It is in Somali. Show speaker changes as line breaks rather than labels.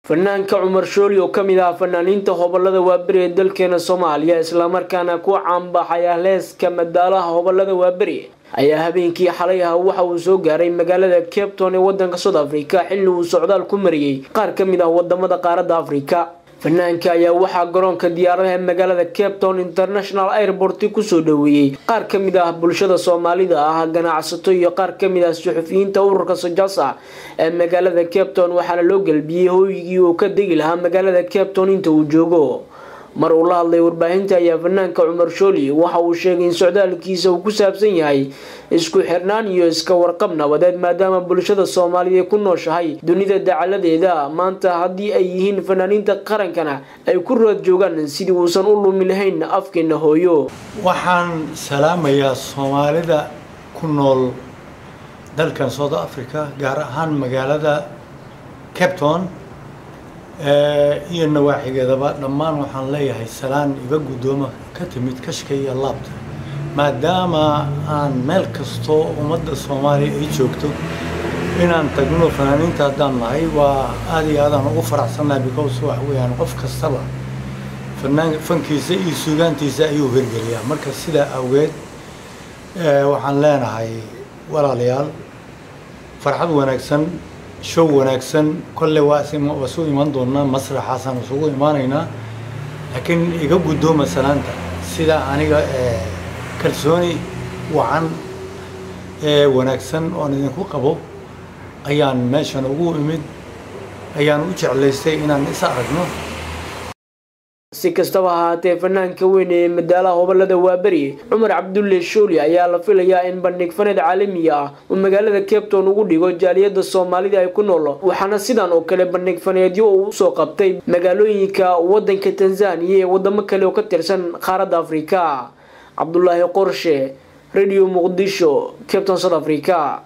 فنانك عمر شولي وكميدا فنانينتا هوبلada waabari ee dalkeena Soomaaliya isla markaana ku caanbaxay leeska madalaha hoobalada waabari ayaa habeenkii xalay waxa uu soo gaaray magaalada Cape Town ee wadanka South Africa xilli uu socdaal ku mariyay qaar kamid ah wadamada qaaradda Afrika. fanaanka ayaa waxa garoonka diyaaradaha magaalada Cape Town International Airport ku soo dhaweeyay qaar kamid ah bulshada Soomaalida ganacsato iyo qaar kamid ah suxufiyiinta ururka Sajasa ee magaalada Cape Town waxaana loo galbiyay hooyigii oo ka degi lahaa magaalada Cape Town inta uu joogo. mar uu la hadlay warbaahinta ayaa fanaanka Cumar Shooli waxa uu sheegay in socdaalkiisa uu ku saabsan yahay isku xirnaan iyo iska warqab nabadeed maadaama bulshada Soomaaliyeed ku nooshahay dunida dacaladeeda maanta hadii ay yihiin fanaaniinta qarankana ay ku rood joogan sidii uusan u lumin lahayn afkeena hooyo.
waxaan salaamayaa Soomaalida ku nool dalkan South Africa gaar ahaan magaalada Cape Town iyo nawaaxigeedaba dhammaan waxaan leeyahay salaan iga gudoomo ka timid kashka iyo laabta maadaama aan meel kasto ummadda Soomaaliya ay joogto inaan tagno fanaaniinta hadaan nahay waa aad iyo aad ugu faraxsanahay because wax weeyaan qof kastaba fankiisa iyo suugaantiisa ayuu hirgeliyaa marka sida awgeed waxaan leenahay walaalayaal farxad wanaagsan show wanaagsan kulle waasoo iman doona masraxaasan soo imaanayna laakiin iga gudoomo salaanta sida aniga kalsooni wacan wanaagsan oo idinku qabo ayaan meeshan ugu imid ayaan u jeclaystay inaan is aragno.
si kastaba haatee fanaanka weyn ee madalaha hoobalada waabari Cumar Cabdulle Shooli ayaa la filayaa in bandhig fanad caalami ah oo magaalada Cape Town ugu dhigo jaaliyada Soomaalida ay ku nool waxaana sidan oo kale bandhig faneedyo uu soo qabtay magaalooyinka wadanka Tanzania iyo wadamo kale oo ka tirsan qaaradda Afrika. Cabdullaahi Qorshe, Radio Muqdisho, Cape Town, South Africa.